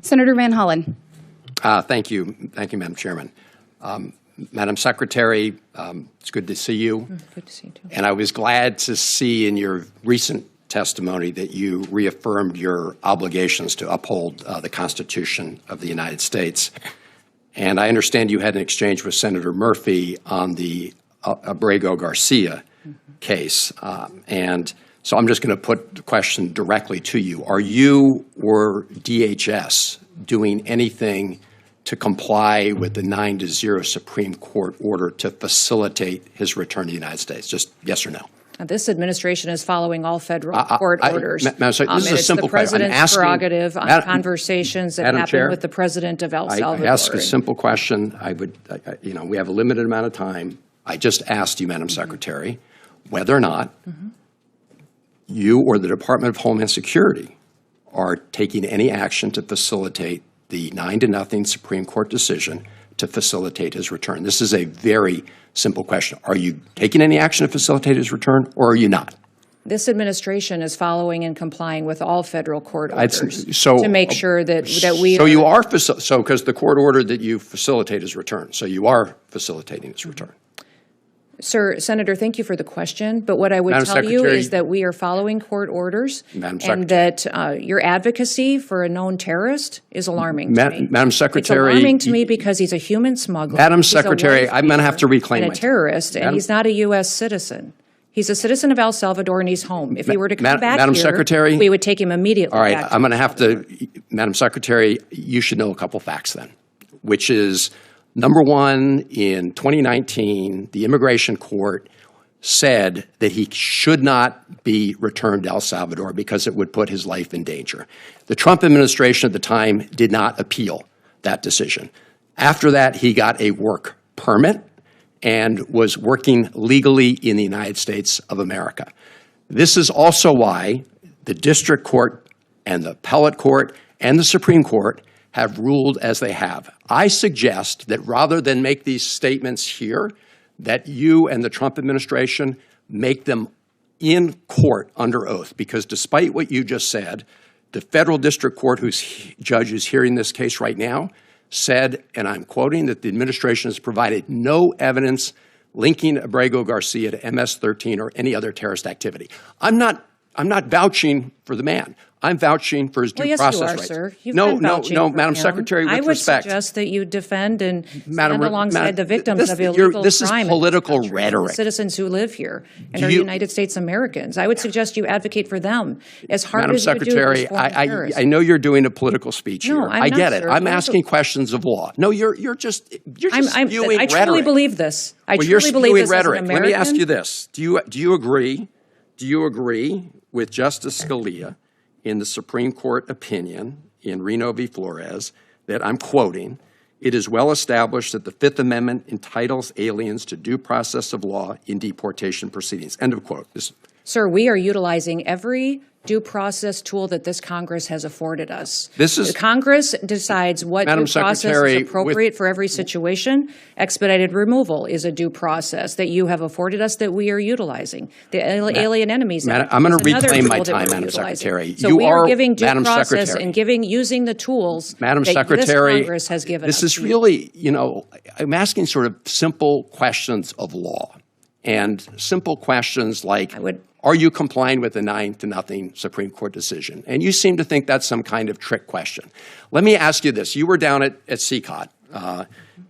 Senator Van Hollen. Thank you, Madam Chairman. Madam Secretary, it's good to see you. Good to see you, too. And I was glad to see in your recent testimony that you reaffirmed your obligations to uphold the Constitution of the United States. And I understand you had an exchange with Senator Murphy on the Abrego-Garcia case. And so I'm just going to put the question directly to you. Are you or DHS doing anything to comply with the 9-0 Supreme Court order to facilitate his return to the United States? Just yes or no. This administration is following all federal court orders. Madam Secretary, this is a simple question. It's the president's prerogative on conversations that happen with the president of El Salvador. I ask a simple question. We have a limited amount of time. I just asked you, Madam Secretary, whether or not you or the Department of Homeland Security are taking any action to facilitate the 9-0 Supreme Court decision to facilitate his return. This is a very simple question. Are you taking any action to facilitate his return, or are you not? This administration is following and complying with all federal court orders to make sure that we. So you are because the court ordered that you facilitate his return. So you are facilitating his return. Sir, Senator, thank you for the question. But what I would tell you is that we are following court orders and that your advocacy for a known terrorist is alarming to me. Madam Secretary. It's alarming to me because he's a human smuggler. Madam Secretary, I'm going to have to reclaim and a terrorist, and he's not a U.S. citizen. He's a citizen of El Salvador, and he's home. If he were to come back Madam here, Secretary, we would take him immediately all right, back. I'm going to have to, Madam Secretary, you should know a couple facts then, which is, number one, in 2019, the immigration court said that he should not be returned to El Salvador because it would put his life in danger. The Trump administration at the time did not appeal that decision. After that, he got a work permit and was working legally in the United States of America. This is also why the district court and the appellate court and the Supreme Court have ruled as they have. I suggest that rather than make these statements here, that you and the Trump administration make them in court under oath, because despite what you just said, the federal district court whose judge is hearing this case right now said, and I'm quoting, that the administration has provided no evidence linking Abrego-Garcia to MS-13 or any other terrorist activity. I'm not vouching for the man. I'm vouching for his due process rights. Yes, you are, sir. You've been vouching for Madam him. Secretary, with respect. I would suggest that you defend and stand alongside the victims of illegal crime. This is political rhetoric. The citizens who live here and are United States Americans. I would suggest you advocate for them as hard as you do Madam Secretary, I know you're doing a political speech here. No, I'm I not, get it. sir. I'm asking questions of law. No, you're just spewing rhetoric. I truly believe this. You're believe this rhetoric. as an Let me ask American. you this. Do you agree with Justice Scalia in the Supreme Court opinion in Reno v. Flores that, I'm quoting, "It is well established that the Fifth Amendment entitles aliens to due process of law in deportation proceedings." End of quote. Sir, we are utilizing every due process tool that this Congress has afforded us. The Congress decides what Madam due process Secretary, is appropriate for every situation. Expedited removal is a due process that you have afforded us that we are utilizing. The Alien Enemies Act I'm going to is another reclaim tool my that time, we're Madam utilizing. Secretary. So we are giving due Madam process Secretary. and using the tools Madam that Secretary, this Congress has given us. This is really, I'm asking sort of simple questions of law and simple questions like, are you complying with the 9-0 Supreme Court decision? And you seem to think that's some kind of trick question. Let me ask you this. You were down at CCOT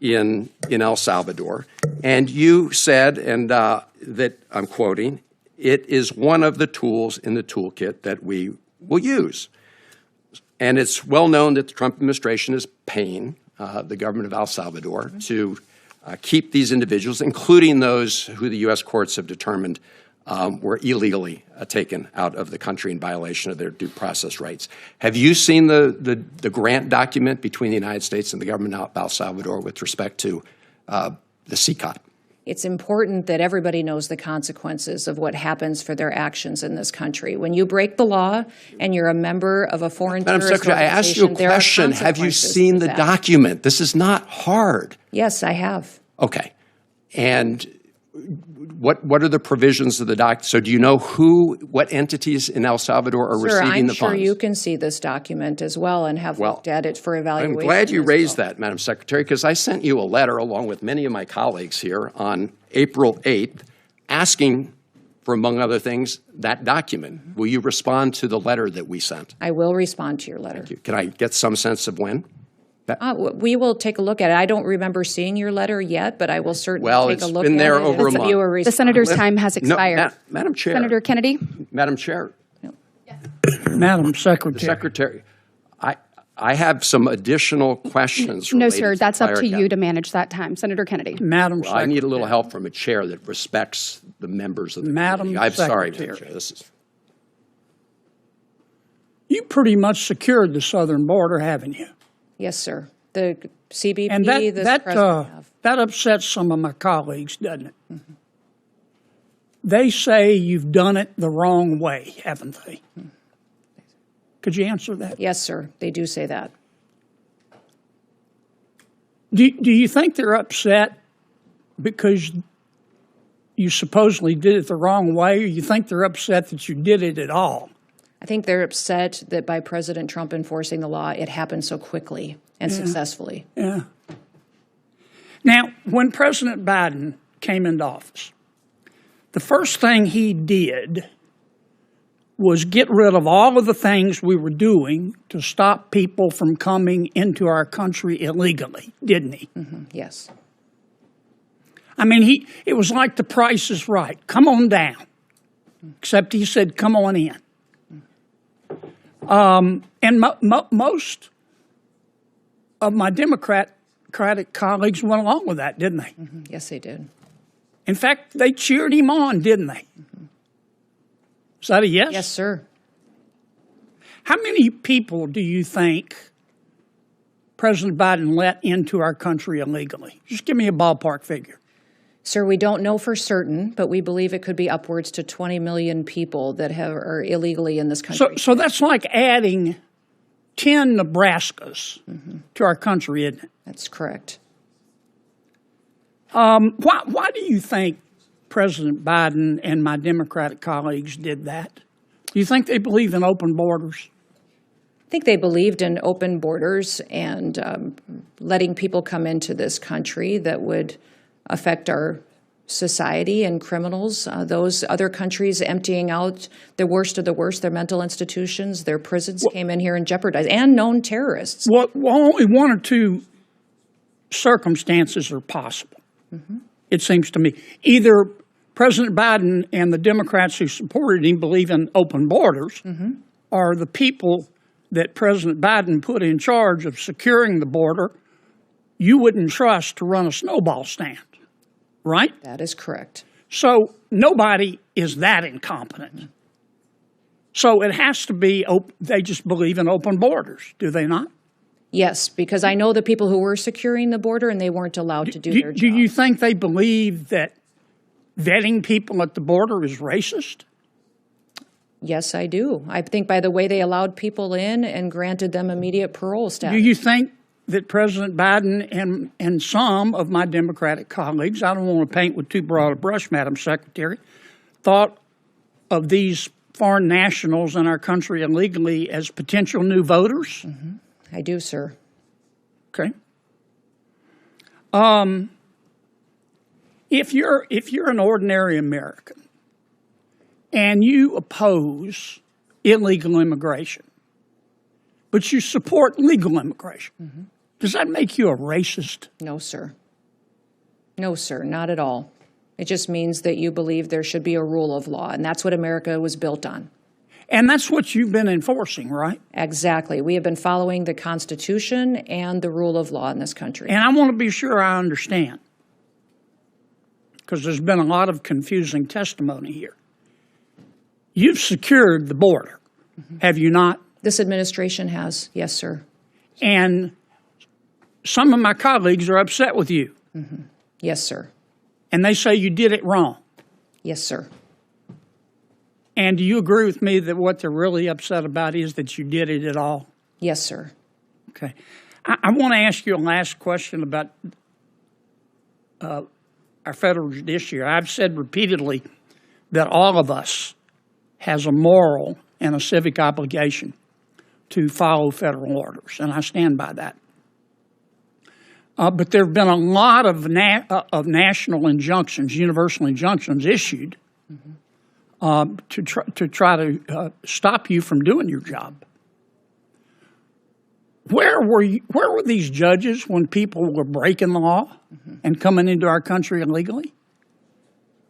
in El Salvador, and you said, and that I'm quoting, "It is one of the tools in the toolkit that we will use." And it's well known that the Trump administration is paying the government of El Salvador to keep these individuals, including those who the U.S. courts have determined were illegally taken out of the country in violation of their due process rights. Have you seen the grant document between the United States and the government of El Salvador with respect to the CCOT? It's important that everybody knows the consequences of what happens for their actions in this country. When you break the law and you're a member of a foreign terrorist organization, Secretary, I asked you a question. Have you seen the document? This is not hard. Yes, I have. Okay. And what are the provisions of the doc? So do you know what entities in El Salvador are receiving the funds? I'm sure you can see this document as well and have looked at it for evaluation. I'm glad you raised that, Madam Secretary, because I sent you a letter along with many of my colleagues here on April 8th asking for, among other things, that document. Will you respond to the letter that we sent? I will respond to your letter. Thank you. Can I get some sense of when? We will take a look at it. I don't remember seeing your letter yet, but I will certainly take a look at it. Well, it's been there over a month. The senator's time has expired. No, Madam Chair. Senator Kennedy? Madam Chair. Madam Secretary. The Secretary, I have some additional questions. No, sir, that's up to you to manage that time. Senator Kennedy. Madam Secretary. I need a little help from a chair that respects the members of the Madam committee. I'm sorry, Secretary. Madam Chair. This is... You pretty much secured the southern border, haven't you? Yes, sir. The CBP, and that upsets some of my colleagues, doesn't it? Mm-hmm. They say you've done it the wrong way, haven't they? Mm-hmm. Could you answer that? Yes, sir. They do say that. Do you think they're upset because you supposedly did it the wrong way, or you think they're upset that you did it at all? I think they're upset that by President Trump enforcing the law, it happened so quickly and successfully. Yeah. Now, when President Biden came into office, the first thing he did was get rid of all of the things we were doing to stop people from coming into our country illegally, didn't he? Mm-hmm. Yes. I mean, it was like The Price is Right. Come on down. Except he said, come on in. And most of my Democratic colleagues went along with that, didn't they? Mm-hmm. Yes, they did. In fact, they cheered him on, didn't they? Mm-hmm. Is that a yes? Yes, sir. How many people do you think President Biden let into our country illegally? Just give me a ballpark figure. Sir, we don't know for certain, but we believe it could be upwards to 20 million people that are illegally in this country. So that's like adding 10 Nebraskas to our country, isn't it? That's correct. Why do you think President Biden and my Democratic colleagues did that? Do you think they believe in open borders? I think they believed in open borders and letting people come into this country that would affect our society and criminals. Those other countries emptying out the worst of the worst, their mental institutions, their prisons came in here and jeopardized, and known terrorists. Well, only one or two circumstances are possible, it seems to me. Either President Biden and the Democrats who supported him believe in open borders, or the people that President Biden put in charge of securing the border, you wouldn't trust to run a snowball stand. Right? That is correct. So nobody is that incompetent. So it has to be, they just believe in open borders, do they not? Yes, because I know the people who were securing the border and they weren't allowed to do their job. Do you think they believe that vetting people at the border is racist? Yes, I do. I think by the way they allowed people in and granted them immediate parole status. Do you think that President Biden and some of my Democratic colleagues, I don't want to paint with too broad a brush, Madam Secretary, thought of these foreign nationals in our country illegally as potential new voters? I do, sir. Okay. If you're an ordinary American and you oppose illegal immigration, but you support legal immigration, does that make you a racist? No, sir. No, sir, not at all. It just means that you believe there should be a rule of law, and that's what America was built on. And that's what you've been enforcing, right? Exactly. We have been following the Constitution and the rule of law in this country. And I want to be sure I understand, because there's been a lot of confusing testimony here. You've secured the border, have you not? This administration has, yes, sir. And some of my colleagues are upset with you. Yes, sir. And they say you did it wrong. Yes, sir. And do you agree with me that what they're really upset about is that you did it at all? Yes, sir. Okay. I want to ask you a last question about our federal judiciary. I've said repeatedly that all of us has a moral and a civic obligation to follow federal orders, and I stand by that. But there have been a lot of national injunctions, universal injunctions issued to try to stop you from doing your job. Where were these judges when people were breaking the law and coming into our country illegally?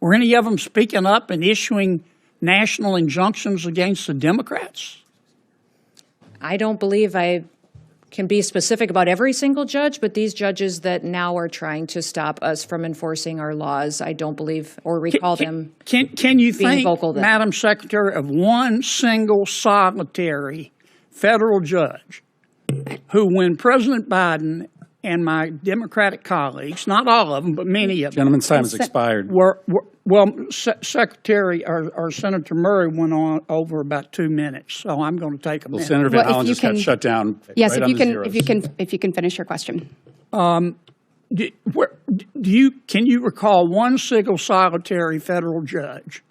Were any of them speaking up and issuing national injunctions against the Democrats? I don't believe I can be specific about every single judge, but these judges that now are trying to stop us from enforcing our laws, I don't believe or recall them. Can you being think, vocal then. Madam Secretary, of one single solitary federal judge who, when President Biden and my Democratic colleagues, not all of them, but many of them, Gentleman's time has expired. Secretary or Senator Murray went on over about 2 minutes, so I'm going to take a minute. Senator Van Well, if Hollen you just got can- shut down. Yes, right if on you the can, zeros. if you can finish your question. Can you recall one single solitary federal judge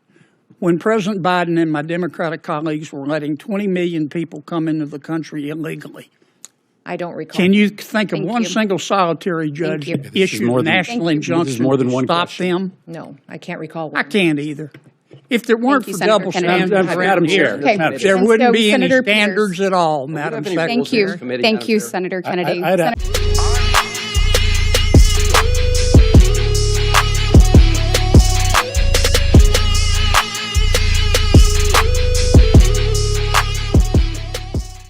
when President Biden and my Democratic colleagues were letting 20 million people come into the country illegally? I don't recall. Can you think of Thank one you. single solitary judge you. that This is issued more a than- national Thank you. injunction This is more than to one stop question. them? No, I can't recall I one. can't either. If there weren't you, for Senator double Kennedy. standards Madam around Chair. here, Okay. there And wouldn't so be any Senator Peters- standards at all, Madam have any Secretary. Thank you. Committee, Thank Madam you, Chair. Senator Kennedy. I'd- Senator-